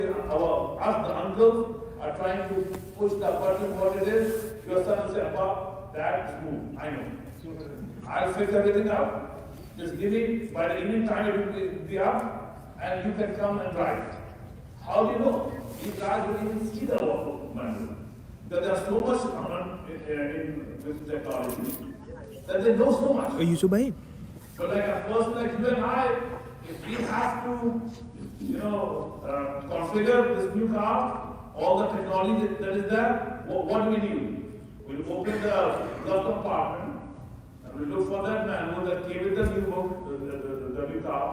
us, the uncles, are trying to push the person what it is. Your son will say, Abba, that's move. I know. I'll fix everything up. Just give me, by the evening time it will be up, and you can come and drive. How do you know? These guys don't even see the manual. Because there's so much in with technology that they know so much. Yusuf bhai. So like a person like you and I, if we have to, configure this new car, all the technology that is there, what do we need? We'll open the glove compartment and we'll look for that manual that came with the new book, the new car,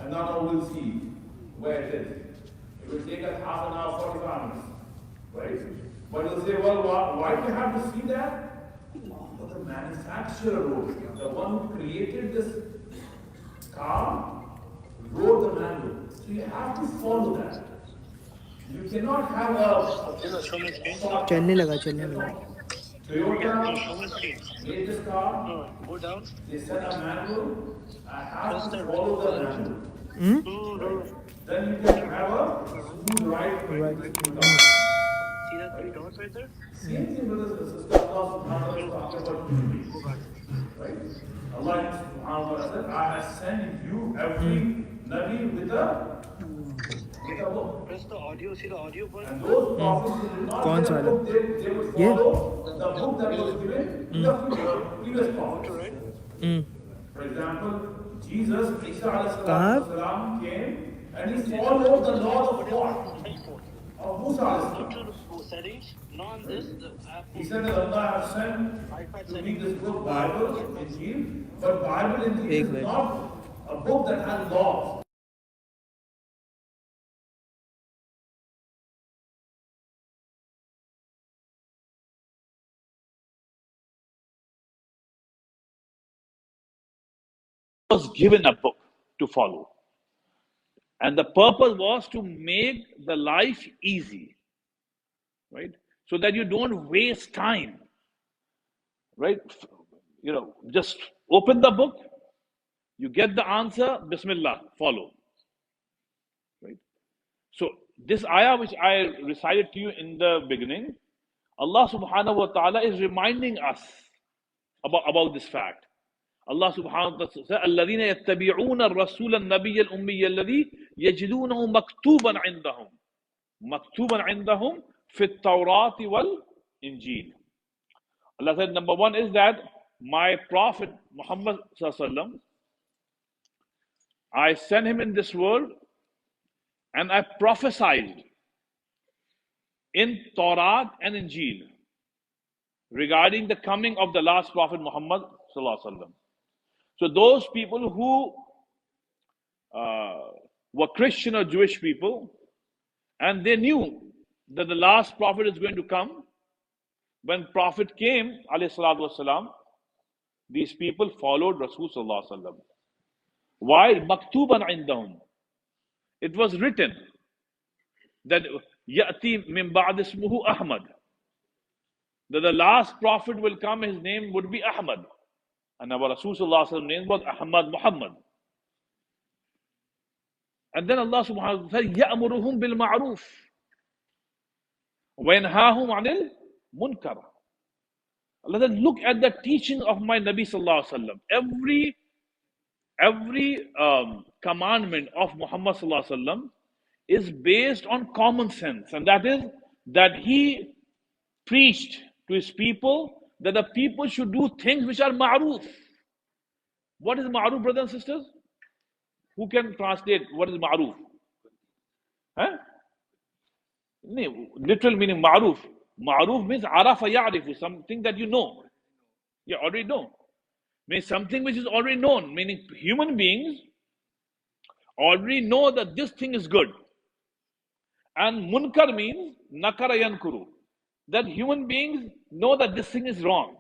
and now we'll see where it is. It will take us half an hour, 45 minutes, right? But you'll say, well, why do you have to see that? Well, the manufacturer wrote it. The one who created this car wrote the manual. So you have to follow that. You cannot have a चलने लगा Toyota made this car. They set a manual. I have to follow the manual. Right? Then you can have a smooth ride. See that three dots right there? Same thing, brothers and sisters. Allah subhanahu wa ta'ala is talking about human beings. Right? Allah subhanahu wa ta'ala said, I have sent you every Nabi with a book. Press the audio, see the audio button. And those prophets who did not कौन get सा a book, they would follow the book that was given to the previous prophets. For example, Jesus, Isa alayhi salam came and he followed the law of God. Of Musa alayhi salam. Settings, not this, the app. He said that Allah has sent to read this book, Bible, Injil, but Bible, Injil is not a book that has laws. Was given a book to follow. And the purpose was to make the life easy, right? So that you don't waste time, right? Just open the book, you get the answer, Bismillah, follow, right? So this ayah which I recited to you in the beginning, Allah subhanahu wa ta'ala is reminding us about this fact. Allah subhanahu wa ta'ala says, الَّذِينَ يَتَّبِعُونَ الرَّسُولَ النَّبِيَّ الْأُمِّيَّ الَّذِي يَجِدُونَهُ مَكْتُوبًا عِندَهُم مَكْتُوبًا عِندَهُم فِي التَّوْرَاةِ وَالْإِنْجِيلِ. Allah said, number one is that my Prophet Muhammad sallallahu alaihi wasallam, I sent him in this world and I prophesied in Torah and Injil regarding the coming of the last Prophet Muhammad sallallahu alaihi wasallam. So those people who were Christian or Jewish people, and they knew that the last prophet is going to come. When prophet came, alayhi salatu wasalam, these people followed Rasul sallallahu alaihi wasallam. While maktuban indahum, it was written that ya'ti min ba'd ismuhu Ahmad, that the last prophet will come, his name would be Ahmad. And our Rasul sallallahu alaihi wasallam name was Ahmad Muhammad. And then Allah subhanahu wa ta'ala said, يَأْمُرُهُمْ بِالْمَعْرُوفِ وَيَنْهَاهُمْ عَنِ الْمُنْكَرِ. Allah said, look at the teaching of my Nabi sallallahu alaihi wasallam. Every commandment of Muhammad sallallahu alaihi wasallam is based on common sense, and that is that he preached to his people that the people should do things which are ma'roof. What is ma'roof, brothers and sisters? Who can translate what is ma'roof? Huh? Literal meaning ma'roof. Ma'roof means arafa ya'rifu, something that you know. You already know. Means something which is already known, meaning human beings already know that this thing is good. And munkar means nakara yankuru, that human beings know that this thing is wrong.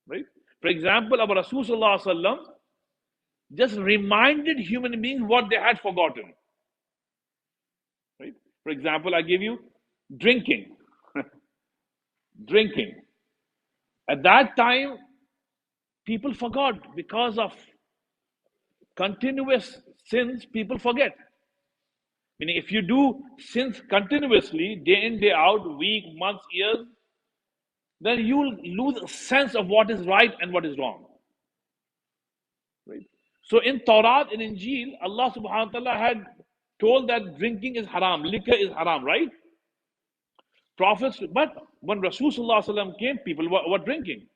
Right? For example, our Rasul sallallahu alaihi wasallam just reminded human beings what they had forgotten. Right? For example, I give you drinking. Drinking. At that time, people forgot because of continuous sins, people forget. Meaning, if you do sins continuously, day in, day out, week, months, years, then you will lose a sense of what is right and what is wrong. Right? So in Torah, in Injil, Allah subhanahu wa ta'ala had told that drinking is haram, liquor is haram, right? Prophets, but when Rasulullah came, people were drinking.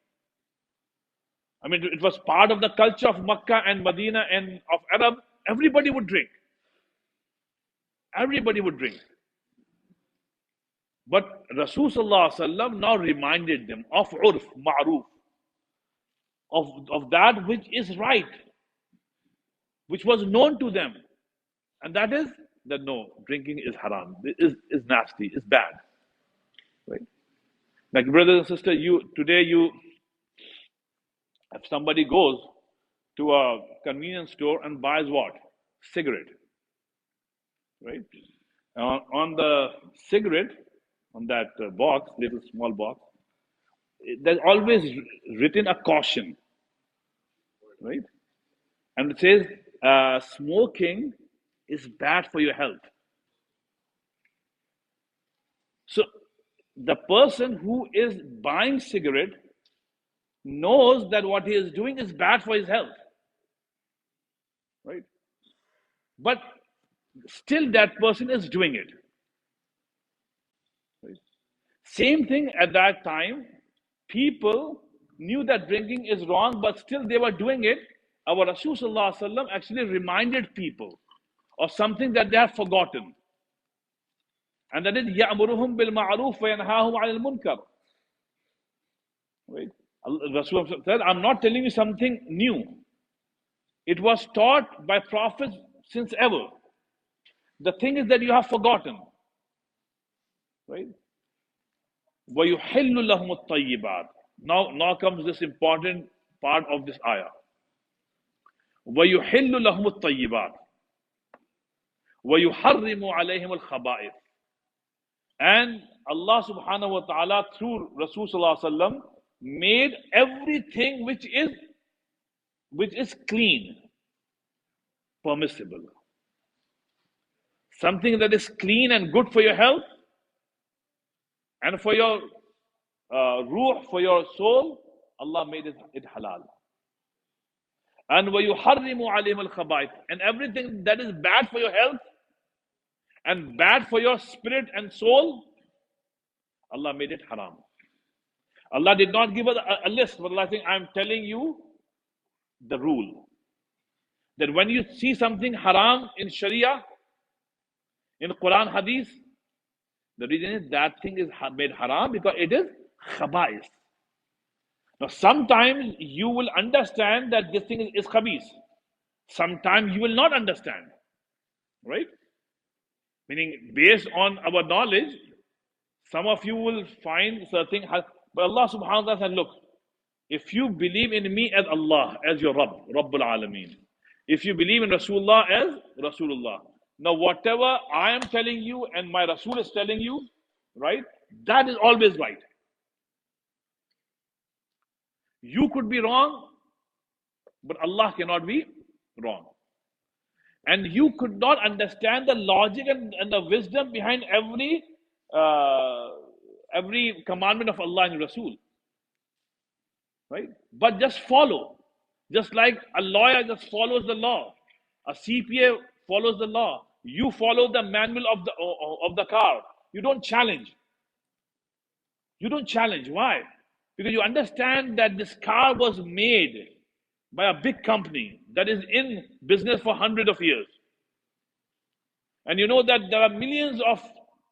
I mean, it was part of the culture of Makkah and Medina and of Arab. Everybody would drink. Everybody would drink. But Rasulullah now reminded them of urf, ma'ruf, of that which is right, which was known to them. And that is that no, drinking is haram, is nasty, is bad. Right? Like brothers and sisters, if somebody goes to a convenience store and buys what? Cigarette. Right? On the cigarette, on that box, little small box, there's always written a caution. Right? And it says, smoking is bad for your health. So the person who is buying cigarette knows that what he is doing is bad for his health. Right? But still that person is doing it. Right? Same thing at that time, people knew that drinking is wrong, but still they were doing it. Our Rasulullah actually reminded people of something that they have forgotten. And that is يَأْمُرُهُمْ بِالْمَعْرُوفِ وَيَنْهَاهُمْ عَنِ الْمُنْكَرِ. Right? Rasulullah said, I'm not telling you something new. It was taught by prophets since ever. The thing is that you have forgotten. Right? وَيُحِلُّ لَهُمُ الطَّيِّبَاتِ. Now comes this important part of this ayah. وَيُحِلُّ لَهُمُ الطَّيِّبَاتِ وَيُحَرِّمُ عَلَيْهِمُ الْخَبَائِثِ. And Allah subhanahu wa ta'ala through Rasulullah made everything which is clean permissible. Something that is clean and good for your health and for your ruh, for your soul, Allah made it halal. And وَيُحَرِّمُ عَلَيْهِمُ الْخَبَائِثِ. And everything that is bad for your health and bad for your spirit and soul, Allah made it haram. Allah did not give us a list, but Allah saying, I'm telling you the rule. That when you see something haram in Sharia, in Quran Hadith, the reason is that thing is made haram because it is khaba'is. Now sometimes you will understand that this thing is khabis. Sometimes you will not understand. Right? Meaning based on our knowledge, some of you will find certain, but Allah subhanahu wa ta'ala said, look, if you believe in me as Allah, as your Rabb, Rabbul Alameen, if you believe in Rasulullah as Rasulullah, now whatever I am telling you and my Rasul is telling you, right, that is always right. You could be wrong, but Allah cannot be wrong. And you could not understand the logic and the wisdom behind every commandment of Allah and Rasul. Right? But just follow. Just like a lawyer just follows the law. A CPA follows the law. You follow the manual of the car. You don't challenge. You don't challenge. Why? Because you understand that this car was made by a big company that is in business for hundreds of years. And you know that there are millions of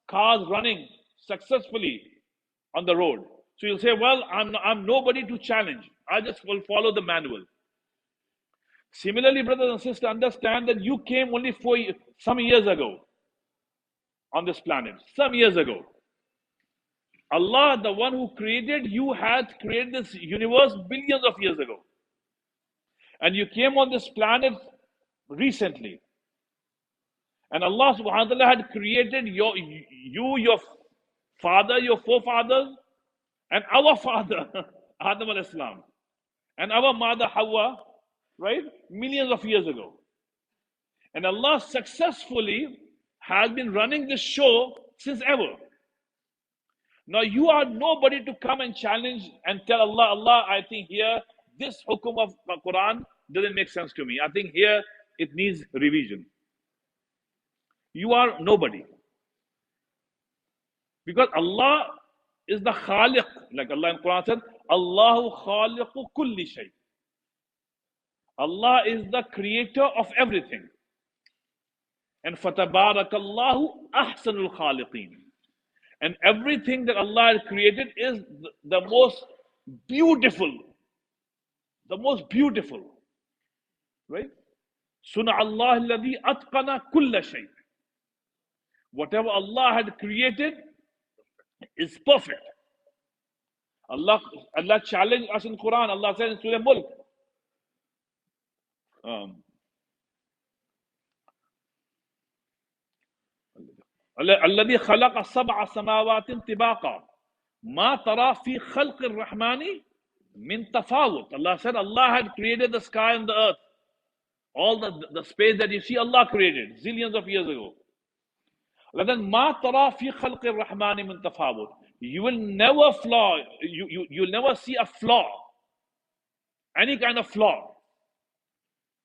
cars running successfully on the road. So you'll say, well, I'm nobody to challenge. I just will follow the manual. Similarly, brothers and sisters, understand that you came only some years ago on this planet. Some years ago. Allah, the one who created you, had created this universe billions of years ago. And you came on this planet recently. And Allah subhanahu wa ta'ala had created your father, your forefathers, and our father, Adam al-Islam, and our mother, Hawa, right? Millions of years ago. And Allah successfully has been running this show since ever. Now you are nobody to come and challenge and tell Allah, Allah, I think here this hukum of the Quran doesn't make sense to me. I think here it needs revision. You are nobody. Because Allah is the Khaliq. Like Allah in Quran said, Allahu Khaliqu kulli shay. Allah is the creator of everything. And fatabarakallahu ahsanul khaliqeen. And everything that Allah has created is the most beautiful. The most beautiful. Right? Suna Allah alladhi atqana kulla shay. Whatever Allah had created is perfect. Allah challenged us in Quran. Allah said in Surah Mulk, الذي خلق سبع سماوات طباقا ما ترى في خلق الرحمن من تفاوت. Allah said Allah had created the sky and the earth. All the space that you see, Allah created zillions of years ago. Then ما ترى في خلق الرحمن من تفاوت. You will never flaw. You'll never see a flaw, any kind of flaw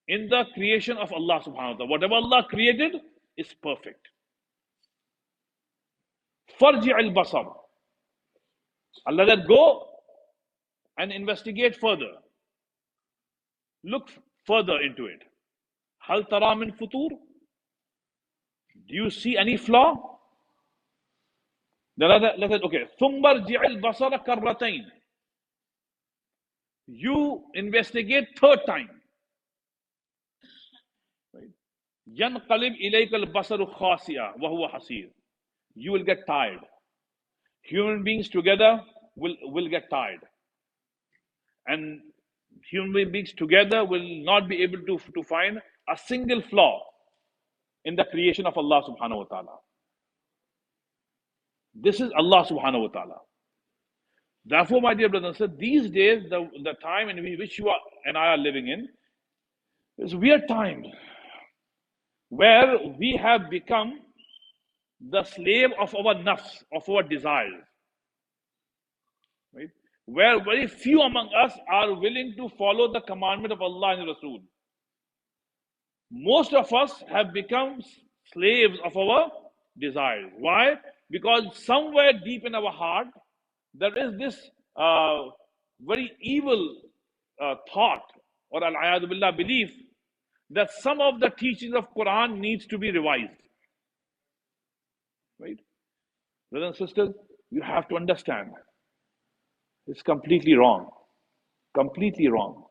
in the creation of Allah subhanahu wa ta'ala. Whatever Allah created is perfect. Farji' al-basar. Allah said, go and investigate further. Look further into it. Hal tara min futur? Do you see any flaw? Then Allah said, okay. Thumma rji' al-basara karratayn. You investigate third time. Yanqalib ilayka al-basaru khasi'a wa huwa hasir. You will get tired. Human beings together will get tired. And human beings together will not be able to find a single flaw in the creation of Allah subhanahu wa ta'ala. This is Allah subhanahu wa ta'ala. Therefore, my dear brothers and sisters, these days, the time in which you and I are living in is weird time where we have become the slave of our nafs, of our desires. Right? Where very few among us are willing to follow the commandment of Allah and Rasul. Most of us have become slaves of our desires. Why? Because somewhere deep in our heart, there is this very evil thought or al-ayadu billah belief that some of the teachings of Quran needs to be revised. Right? Brothers and sisters, you have to understand. It's completely wrong. Completely wrong.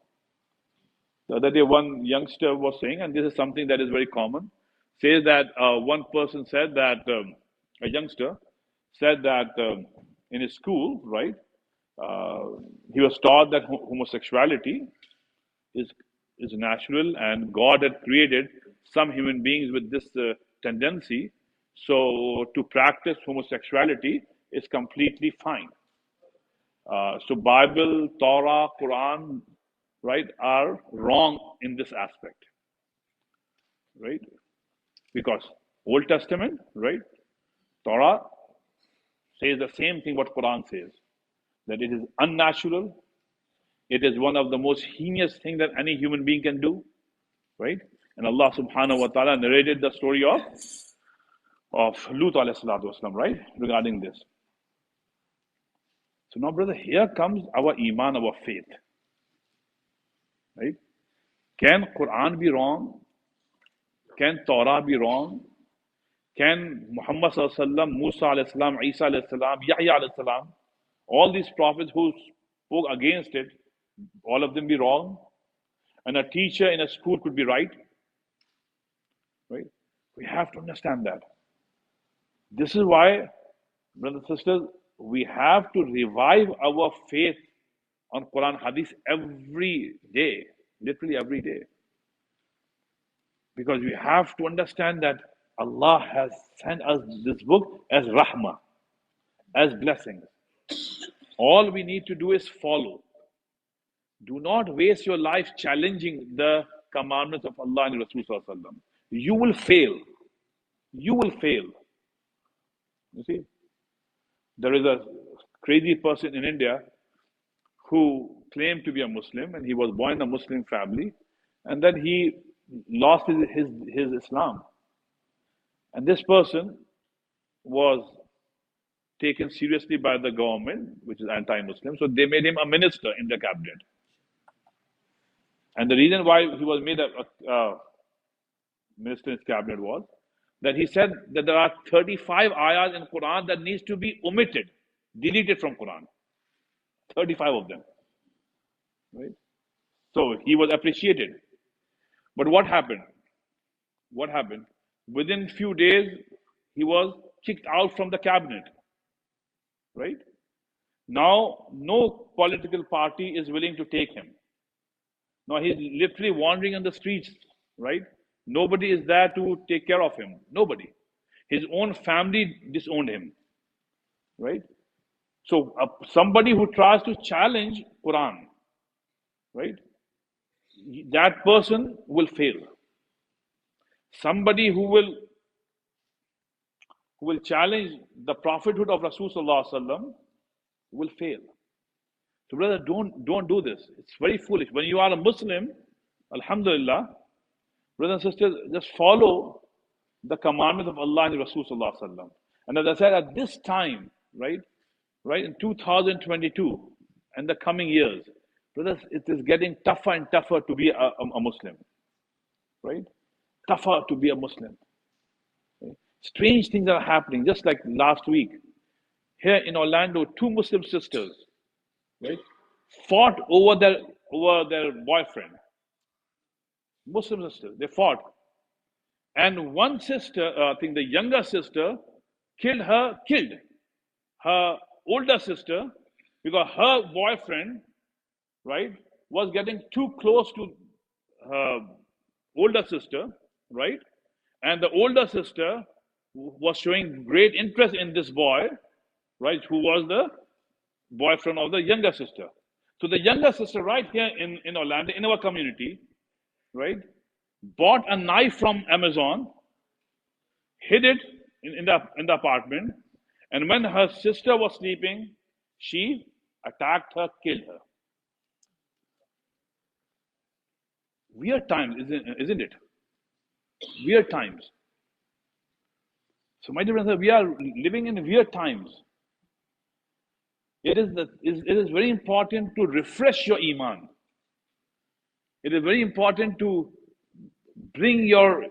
The other day, one youngster was saying, and this is something that is very common, says that one person said that, a youngster said that in his school, right, he was taught that homosexuality is natural and God had created some human beings with this tendency. So to practice homosexuality is completely fine. So Bible, Torah, Quran, right, are wrong in this aspect, right? Because Old Testament, right, Torah says the same thing what Quran says, that it is unnatural. It is one of the most heinous things that any human being can do, right? And Allah subhanahu wa ta'ala narrated the story of Lut alayhi salatu wasalam, right, regarding this. So now, brother, here comes our iman, our faith, right? Can Quran be wrong? Can Torah be wrong? Can Muhammad sallallahu alaihi wasallam, Musa alayhi salam, Isa alayhi salam, Yahya alayhi salam, all these prophets who spoke against it, all of them be wrong? And a teacher in a school could be right? Right? We have to understand that. This is why, brothers and sisters, we have to revive our faith on Quran Hadith every day, literally every day. Because we have to understand that Allah has sent us this book as rahmah, as blessings. All we need to do is follow. Do not waste your life challenging the commandments of Allah and Rasul sallallahu alaihi wasallam. You will fail. you will fail. You see, there is a crazy person in India who claimed to be a Muslim, and he was born in a Muslim family, and then he lost his Islam. And this person was taken seriously by the government, which is anti-Muslim. So they made him a minister in the cabinet. And the reason why he was made a minister in his cabinet was that he said that there are 35 ayahs in Quran that needs to be omitted, deleted from Quran. 35 of them. Right? So he was appreciated. But what happened? What happened? Within few days, he was kicked out from the cabinet. Right? Now, no political party is willing to take him. Now he's literally wandering on the streets, right? Nobody is there to take care of him. Nobody. His own family disowned him, right? So somebody who tries to challenge Quran, right? That person will fail. Somebody who will challenge the prophethood of Rasulullah will fail. So brother, don't do this. It's very foolish. When you are a Muslim, alhamdulillah, brothers and sisters, just follow the commandments of Allah and Rasulullah. And as I said, at this time, right, in 2022 and the coming years, brothers, it is getting tougher and tougher to be a Muslim, right? Tougher to be a Muslim. Right? Strange things are happening. Just like last week, here in Orlando, two Muslim sisters, right, fought over their boyfriend. Muslim sisters, they fought. And one sister, I think the younger sister, killed her older sister because her boyfriend, right, was getting too close to her older sister, right? And the older sister was showing great interest in this boy, right, who was the boyfriend of the younger sister. So the younger sister, right here in Orlando, in our community, right, bought a knife from Amazon, hid it in the apartment, and when her sister was sleeping, she attacked her, killed her. Weird times, isn't it? Weird times. So my dear brothers, we are living in weird times. It is very important to refresh your iman. It is very important to bring your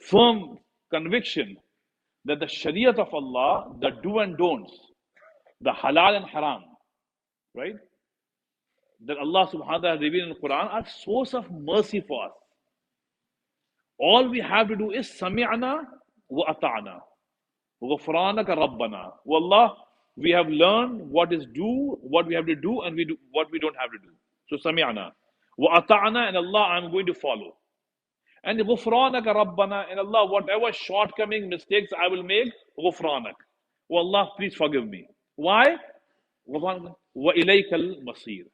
firm conviction that the Shariat of Allah, the do and don'ts, the halal and haram, right, that Allah subhanahu wa ta'ala revealed in the Quran are source of mercy for us. All we have to do is sami'na wa ata'na. Ghufranaka Rabbana. Wallah, we have learned what we have to do, and we do what we don't have to do. So sami'na wa ata'na, and Allah, I'm going to follow. And Ghufranaka Rabbana, and Allah, whatever shortcoming, mistakes I will make, Ghufranak. Oh Allah, please forgive me. Why? Wa ilaykal masir.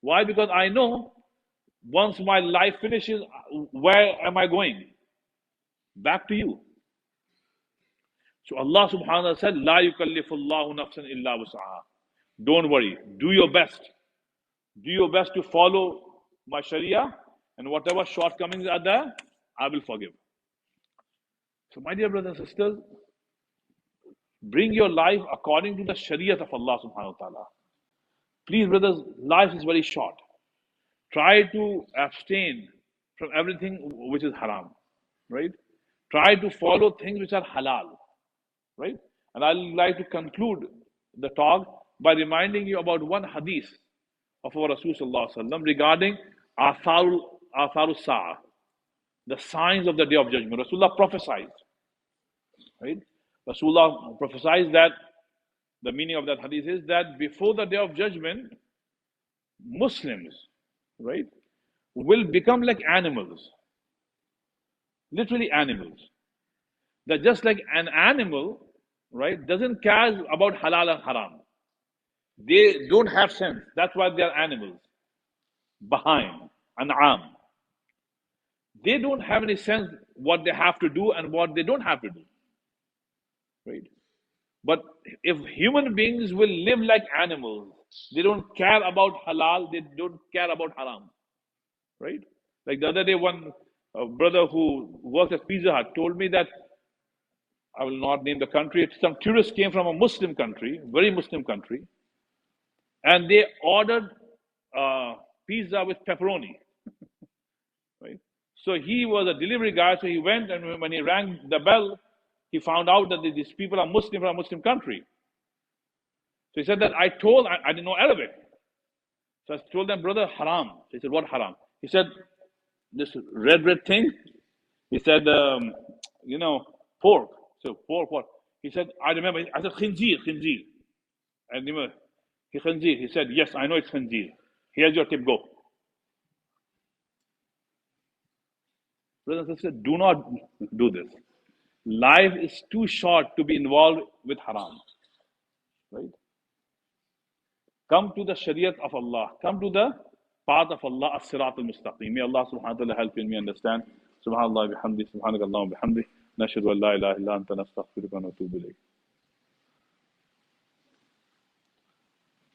Why? Because I know once my life finishes, where am I going? Back to you. So Allah subhanahu wa ta'ala said, La yukallifullahu nafsan illa wus'aha. Don't worry. Do your best. Do your best to follow my Sharia, and whatever shortcomings are there, I will forgive. So my dear brothers and sisters, bring your life according to the Shariat of Allah subhanahu wa ta'ala. Please brothers, life is very short. Try to abstain from everything which is haram, right? Try to follow things which are halal, right? And I'd like to conclude the talk by reminding you about one hadith of our Rasulullah regarding Atharu Sa'ah, the signs of the Day of Judgment. Rasulullah prophesied, right? Rasulullah prophesied that the meaning of that hadith is that before the Day of Judgment, Muslims, right, will become like animals, literally animals. That just like an animal, right, doesn't care about halal and haram. They don't have sense. That's why they are animals. Behind, an'am. They don't have any sense what they have to do and what they don't have to do. right? But if human beings will live like animals, they don't care about halal, they don't care about haram, right? Like the other day, one brother who works at Pizza Hut told me that I will not name the country. Some tourists came from a Muslim country, very Muslim country, and they ordered pizza with pepperoni, right? So he was a delivery guy, so he went, and when he rang the bell, he found out that these people are Muslim from a Muslim country. So he said that I didn't know Arabic. So I told them, brother, haram. So he said, what haram? He said, this red thing. He said, pork. So pork, what? He said, I remember. I said, khinzir. I remember. Khinzir. He said, yes, I know it's khinzir. Here's your tip, go. Brothers and sisters, do not do this. Life is too short to be involved with haram. Right? Come to the Shariat of Allah. Come to the path of Allah, as-sirat al-mustaqim. May Allah subhanahu wa ta'ala help me understand. Subhanallah bihamdi, subhanakallah bihamdi. Nashhadu an la ilaha illa anta nastaghfiruka wa natubu ilayk.